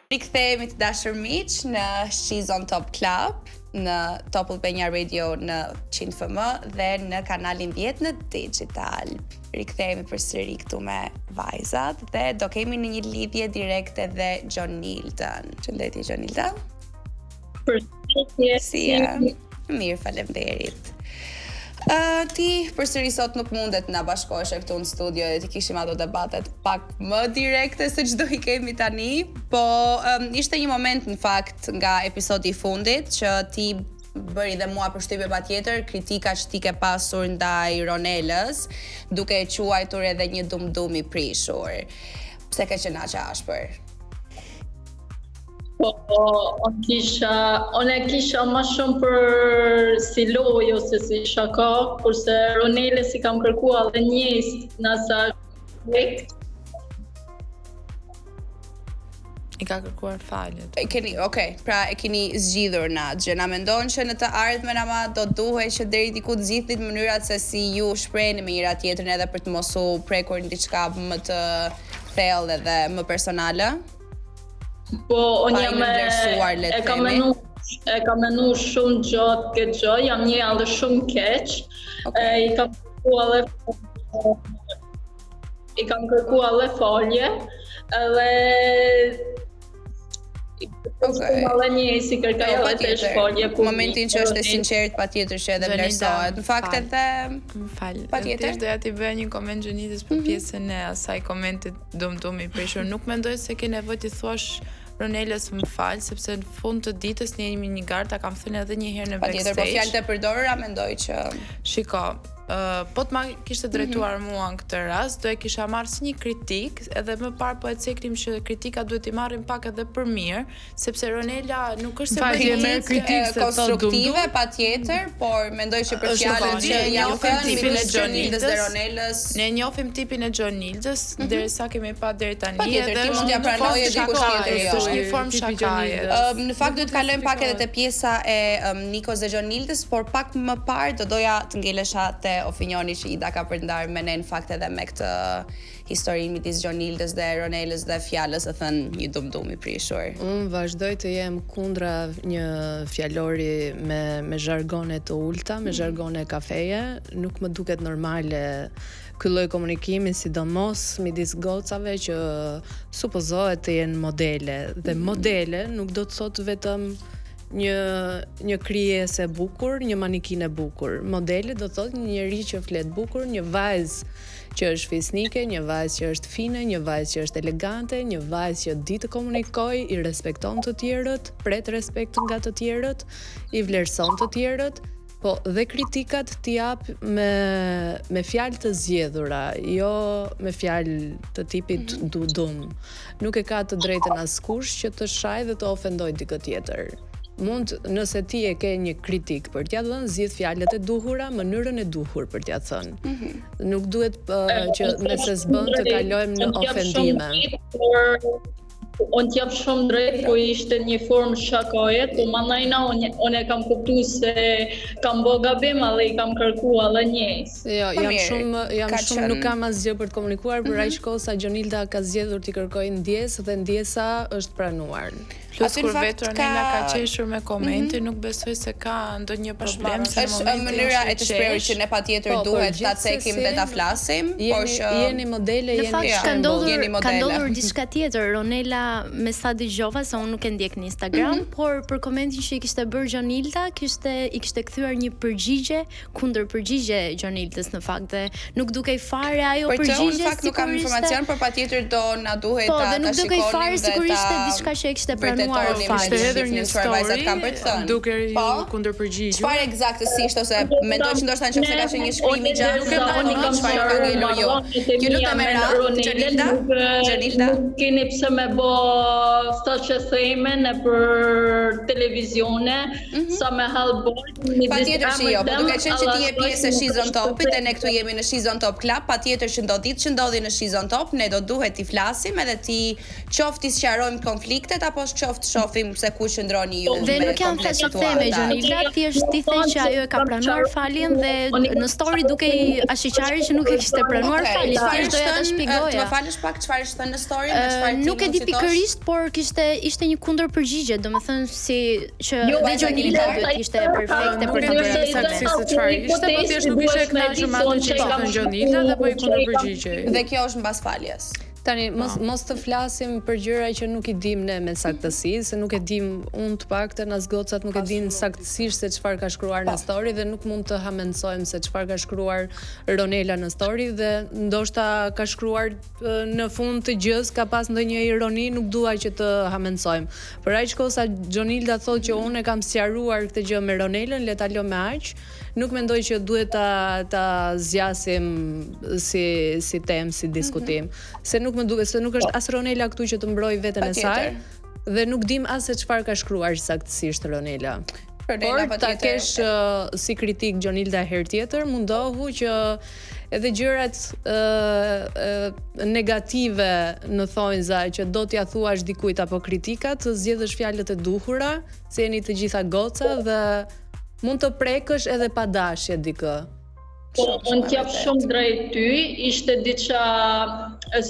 Rikthehemi të dashur miq në She's on Top Club, në Top Albania Radio në 100 FM dhe në kanalin 10 në digital. Rikthehemi përsëri këtu me vajzat dhe do kemi në një lidhje direkte dhe Gjonildën. Përshëndetje Gjonilda. Përshëndetje. Si je? Mirë, faleminderit. Ti përsëri sot nuk mundet na bashkohesh këtu në studio dhe ti kishim ato debatet pak më direkte se çdo i kemi tani, po ishte një moment në fakt nga episodi i fundit që ti bëri dhe mua përshtypje patjetër kritika që ti ke pasur ndaj Ronelës, duke e quajtur edhe një dumdum i prishur. Pse ke qenë aq ashpër? Po, unë e kisha ma shumë për si lojë ose si shaka, kurse Ronele si kam kërkuar dhe njës në asaj projekt. I ka kërkuar faljet. Pra e keni zgjidhur në atë gjë. Na mendon që në të ardhmen ama do duhej që deri diku të zgjidhit mënyrat se si ju shpreheni me njëra tjetrën edhe për të mos u prekur në diçka më të thellë dhe më personale? Po, unë jam e kam menu shumë gjatë këtë gjë, jam një edhe shumë keq. I kam kërkuar edhe falje, edhe edhe një si kërkaj edhe të shfalje. Momentin që është e sinqert patjetër që edhe vlerësohet. Në fakt edhe patjetër. Doja t'i bëja një koment Gjonidës për pjesën e asaj komentit dumdum i prishur. Nuk mendoj se ke nevojë të thuash Ronelës më fal, sepse në fund të ditës ne jemi një garë, ta kam thënë edhe një herë në backstage. Patjetër, po fjalët e përdorura mendoj që Shiko, po të ma kishte drejtuar mua në këtë rast, do e kisha marrë si një kritik, edhe më parë po e ceklim që kritika duhet i marrim pak edhe për mirë, sepse Ronela nuk është se kritikë konstruktive patjetër, por mendoj që për fjalët që janë thënë midis Gjonildës dhe Ronelës. Ne njohim tipin e Gjonildës, derisa kemi pa deri tani. Patjetër, ti mund t'ja pranoje dikush tjetër jo. Është një formë shakaje. Në fakt duhet kalojmë pak edhe te pjesa e Nikos dhe Gjonildës, por pak më parë do doja të ngelesha te opinioni që Ida ka për ndarë me ne në fakt edhe me këtë historinë midis Gjonildës dhe Ronelës dhe fjalës e thënë një dumdum i prishur. Unë vazhdoj të jem kundra një fjalori me zhargone të ulta, me zhargone kafeje, nuk më duket normale ky lloj komunikimi, sidomos midis gocave që supozohet të jenë modele, dhe modele nuk do të thotë vetëm një krijesë e bukur, një manikinë e bukur. Modeli do thotë një njerëz që flet bukur, një vajzë që është fisnike, një vajzë që është fine, një vajzë që është elegante, një vajzë që di të komunikojë, i respekton të tjerët, pret respekt nga të tjerët, i vlerëson të tjerët. Po dhe kritikat t'i jap me fjalë të zgjedhura, jo me fjalë të tipit dudum. Nuk e ka të drejtën askush që të shajë dhe të ofendojë dikë tjetër. Nëse ti e ke një kritik për t'ja dhënë, zgjidh fjalët e duhura, mënyrën e duhur për t'ja thënë. Nuk duhet që nëse s'bën të kalojmë në ofendime. Unë t'jap shumë drejt, po ishte një formë shakaje, po mandajna unë e kam kuptuar se kam bë gabim edhe i kam kërkuar edhe njës. Jo, jam shumë nuk kam asgjë për të komunikuar, për aq kohë sa Gjonilda ka zgjedhur t'i kërkojë ndjesë dhe ndjesa është pranuar. Plus kur vetë Ronela ka qeshur me komente, nuk besoj se ka ndonjë problem se është mënyra e të shprehur që ne patjetër duhet ta cekim dhe ta flasim, por që jeni modele, jeni shembull. Ka ndodhur diçka tjetër. Ronela, me sa dëgjova, se unë nuk e ndjek në Instagram, por për komentin që i kishte bërë Gjonilda, i kishte kthyer një përgjigje kundër përgjigje Gjonildës në fakt, dhe nuk dukej fare ajo përgjigje. Por në fakt nuk kam informacion, por patjetër do na duhet ta shikonim dhe ta. Po, nuk dukej fare sigurisht diçka që e kishte pranuar. Ishte edhe një story duke kundër përgjigjur. Çfarë eksaktësisht, ose mendoj që ndoshta nëse ka qenë një shkrim i gjatë, unë kam shkruar jo. Ju lutem Gjonilda. Nuk keni pse me bë sa që theme në për televizione, sa me halboj. Patjetër që jo, po duke qenë që ti je pjesë e Shizon Topit e ne këtu jemi në Shizon Top Club, patjetër që ditë që ndodhi në Shizon Top, ne do duhet t'i flasim edhe ti qoftë t'i sqarojmë konfliktet apo qoftë shohim se ku qëndroni ju. Dhe nuk jam thjesht të theme Gjonila, thjesht ti the që ajo e ka pranuar faljen dhe në story duke i ashiqari që nuk e kishte pranuar faljen. Thjesht doja ta shpjegoja. Të më falësh pak çfarë ishte në story, me çfarë nuk e di pikërisht, por ishte një kundërpërgjigje, domethënë si që dhe Gjonila duhet ishte perfekte për ta bërë saktësisht çfarë ishte, po thjesht nuk ishte e kënaqur me atë që thonë Gjonila dhe po i kundërpërgjigjej. Dhe kjo është mbas faljes. Tani mos të flasim për gjëra që nuk i dim ne me saktësi, se nuk e dim unë të paktën as gocat nuk e din saktësisht se çfarë ka shkruar në story dhe nuk mund të hamendësojmë se çfarë ka shkruar Ronela në story dhe ndoshta ka shkruar në fund të gjës ka pas ndonjë ironi, nuk dua që të hamendësojmë. Për aq kohë sa Gjonilda thotë që unë e kam sqaruar këtë gjë me Ronelën, le ta lë me aq. Nuk mendoj që duhet ta zgjasim si temë, si diskutim. Se nuk më duket se nuk është as Ronela këtu që të mbrojë veten e saj dhe nuk dim as se çfarë ka shkruar saktësisht Ronela. Por ta kesh si kritik Gjonilda herë tjetër, mundohu që edhe gjërat negative në thonjza që do t'ja thuash dikujt apo kritikat, të zgjedhësh fjalët e duhura, se jeni të gjitha goca dhe mund të prekësh edhe pa dashje dikë. Po, unë t'jap shumë drejt ty, ishte diça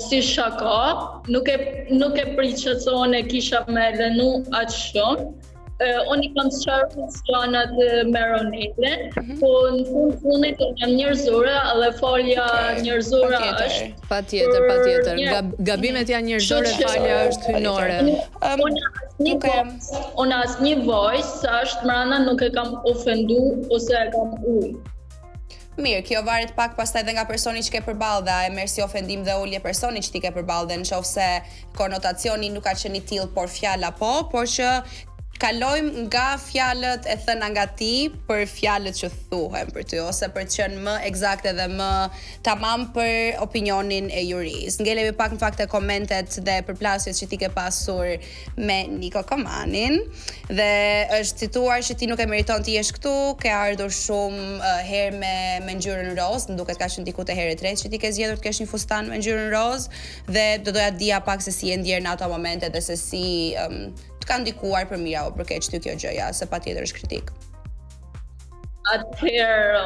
si shaka, nuk e prit që unë e kisha me lënu atë shumë. Unë i kam sqaruar planat me Ronelën, po në fundit jam njerëzore, edhe falja njerëzore është. Patjetër. Gabimet janë njerëzore, falja është hynore. Unë asnjë voice sa është mrena nuk e kam ofendu ose e kam ujë. Mirë, kjo varet pak pastaj edhe nga personi që ke përballë dhe e merr si ofendim dhe ulje personi që ti ke përballë dhe nëse konotacioni nuk ka qenë i tillë por fjala po, por që kalojmë nga fjalët e thëna nga ti për fjalët që thuhen për ty ose për të qenë më eksakte dhe më tamam për opinionin e juris. Ngelemi pak në fakt e komentet dhe përplasjet që ti ke pasur me Niko Komanin dhe është cituar që ti nuk e meriton të jesh këtu, ke ardhur shumë herë me ngjyrën roz, më duket ka qenë diku te herë e tretë që ti ke zgjedhur të kesh një fustan me ngjyrën roz dhe do doja të dija pak se si e ndjer në ato momente dhe se si ka ndikuar për mirë apo për keq ty kjo gjëja, se patjetër është kritik. Atëherë,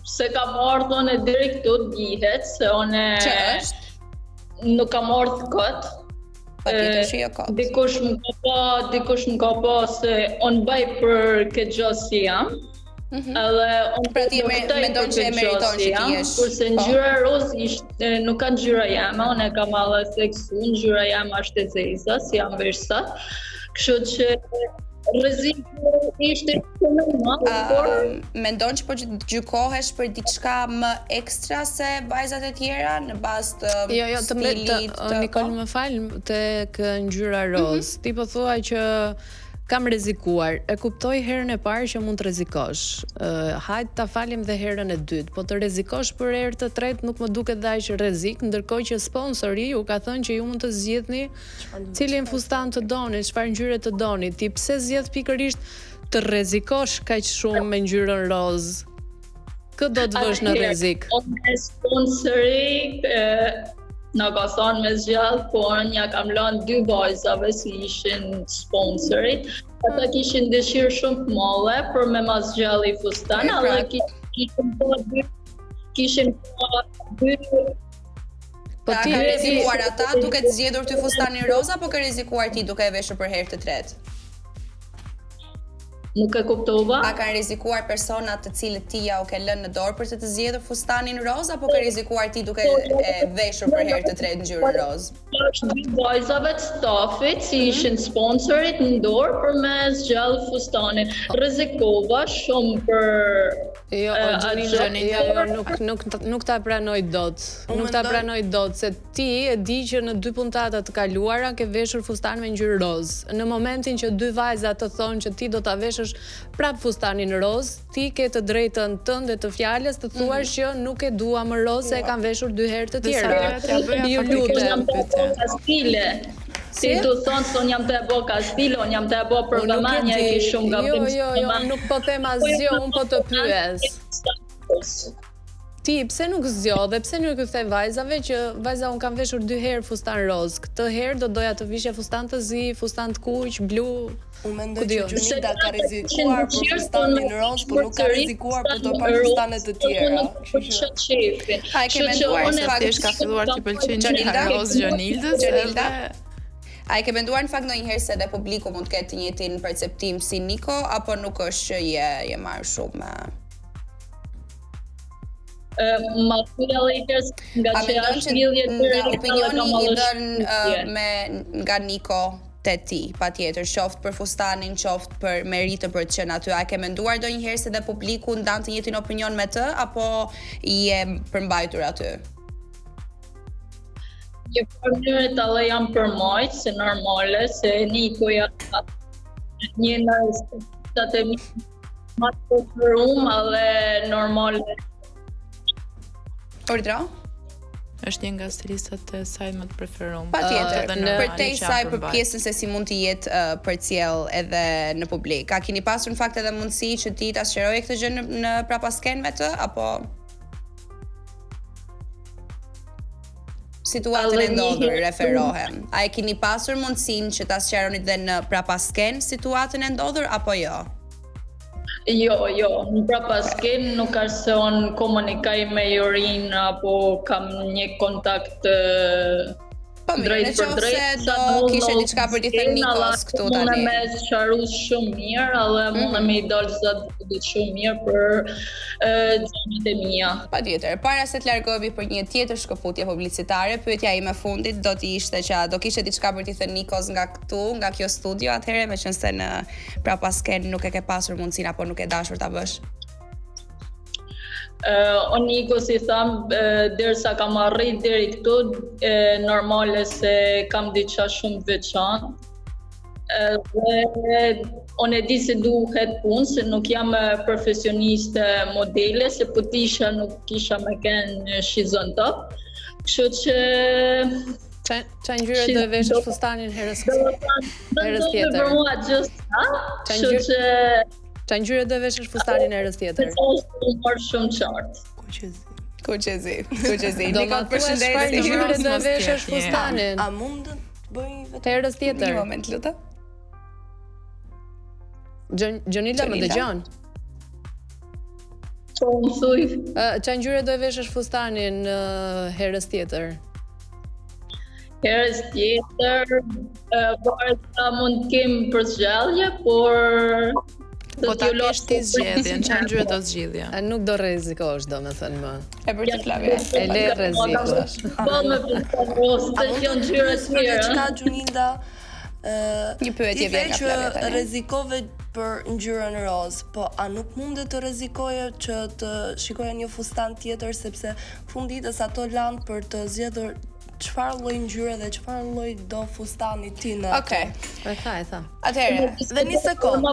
pse kam ardhur deri këtu dihet se unë Që është? Nuk kam ardhur kot. Patjetër që jo kot. Dikush më ka pa se unë bëj për këtë gjë si jam. Edhe unë pra ti mendon që e meriton që ti jesh. Kurse ngjyra roz nuk ka ngjyra jame, unë e kam alla seksu, ngjyra jame është e zeza, si jam vesh sot. Kështu që rreziku ishte normal, por mendon që po gjykohesh për diçka më ekstra se vajzat e tjera në bazë të stilit të Nikol më fal tek ngjyra roz. Ti po thua që kam rrezikuar. E kuptoj herën e parë që mund të rrezikosh. Hajt ta falim dhe herën e dytë, po të rrezikosh për herë të tretë nuk më duket dash rrezik, ndërkohë që sponsori ju ka thënë që ju mund të zgjidhni cilin fustan të doni, çfarë ngjyre të doni. Ti pse zgjedh pikërisht të rrezikosh kaq shumë me ngjyrën roz? Kë do të vësh në rrezik? Sponsori në ka thonë me zgjallë, por një kam lënë 2 vajzave si ishin sponsorit. Ata kishin dëshirë shumë të madhe për me ma zgjallë i fustan, edhe kishin dy. Po ti ka rrezikuar ata duke të zgjedhur ty fustanin roz apo ke rrezikuar ti duke e veshur për herë të tretë? Nuk e kuptova. A kanë rrezikuar personat të cilët ti ja u ke lënë në dorë për të zgjedhur fustanin roz apo ke rrezikuar ti duke e veshur për herë të tretë ngjyrën roz? Dy vajzave të stafit si ishin sponsorit në dorë për me zgjallë fustanin. Rrezikova shumë për nuk ta pranoj dot. Nuk ta pranoj dot se ti e di që në 2 puntata të kaluara ke veshur fustan me ngjyrë roz. Në momentin që 2 vajza të thonë që ti do ta veshësh prap fustanin roz, ti ke të drejtën tënde të fjalës të thuash që nuk e dua më roz se e kam veshur 2 herë të tjera. Ju lutem. Si du thonë se unë jam të e bo Kastilo, unë jam të e bo për vëmanja e ki shumë gabim. Jo, nuk po them asgjë, unë po të pyes. Ti, pse nuk zgjo dhe pse nuk i the vajzave që vajza unë kam veshur 2 herë fustan roz. Këtë herë do doja të vishja fustan të zi, fustan të kuq, blu. Unë mendoj që Gjunilda ka rrezikuar për fustanin roz, por nuk ka rrezikuar për të parë fustane të tjera. A e ke menduar se thjesht ka filluar të pëlqejnë gjëra roz Gjunildës? A e ke menduar në fakt ndonjëherë se dhe publiku mund të ketë të njëjtin perceptim si Niko, apo nuk është që je marrë shumë me materialisht nga që është lidhje të opinioni i dhënë nga Niko te ti, patjetër, qoftë për fustanin, qoftë për meritë për të qenë aty. A ke menduar ndonjëherë se dhe publiku ndan të njëjtin opinion me të, apo je përmbajtur aty? Një përmjëre të alle jam përmojt, se normale, se Niko janë një në respektat e mi ma të përrum, ale normale. Ordra? Është një nga stilistat e saj më të preferuar. Patjetër, për te saj për pjesën se si mund të jetë përcjell edhe në publik. A keni pasur në fakt edhe mundësi që ti ta sqaroje këtë gjë në prapasken me të, apo situatën e ndodhur referohem? A e keni pasur mundësinë që ta sqaronit dhe në prapasken situatën e ndodhur, apo jo? Jo, në prapasken nuk ka se unë komunikaj me Jorin apo kam një kontakt drejt për drejt. Do kishe diçka për t'i thënë Nikos këtu tani. Mune me sqarus shumë mirë, edhe mune me i dalë zatë shumë mirë për gjënit e mija. Patjetër, para se të largohemi për një tjetër shkëputje publicitare, pyetja ime fundit do t'i ishte që do kishe diçka për t'i thënë Nikos nga këtu, nga kjo studio, atëherë meqense në prapasken nuk e ke pasur mundësinë apo nuk e dashur ta bësh. O Niko, si tham, derisa kam arrit deri këtu, normale se kam diçka shumë veçantë. Dhe unë e di se duhet punë, se nuk jam profesioniste modele, se po tisha nuk kisha me kenë shizon top. Kështu që Qa ngjyre do e veshësh fustanin herës tjetër? Për mua gjitha, kështu që Qa ngjyre do e veshësh fustanin herës tjetër? Për shumë qartë. Kuqezi. Do ma thuash çfarë ngjyre do e veshësh fustanin? A mund të bëj vetëm herës tjetër? Një moment, lutem. Gjonilda më dëgjon? Po më thuj. Qa ngjyre do e veshësh fustanin herës tjetër? Herës tjetër, varet sa mund të kem për zgjallje, por po ta kesh ti zgjedhjen, çfarë ngjyre do zgjidhja? Nuk do rrezikosh, domethënë më. E për të Flavia. E le rrezikosh. Po më pëlqen rosë, të janë ngjyra të mira. Çka Gjunilda? Një pyetje vjen nga Flavia tani. Rrezikove për ngjyrën roz, po a nuk mundet të rrezikoje që të shikoje një fustan tjetër, sepse funditës ato lanë për të zgjedhur çfarë lloj ngjyre dhe çfarë lloj do fustani ti në. Okej. E tha. Atëherë, dhe një sekond.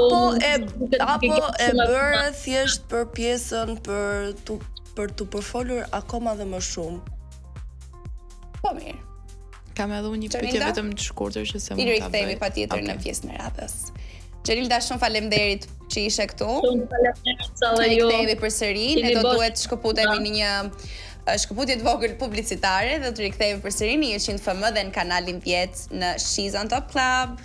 Apo e bëre thjesht për pjesën për të përfolur akoma dhe më shumë. Po mirë. Kam edhe unë një pyetje vetëm të shkurtër që se mund ta bëj. I rikthehemi patjetër në pjesën e radhës. Gjonilda, shumë faleminderit që ishe këtu. Shumë faleminderit edhe ju. Rikthehemi përsëri, ne do duhet shkëputemi në një shkëputje të vogël publicitare dhe të rikthehemi përsëri në 100 FM dhe në kanalin 10 në She's on Top Club.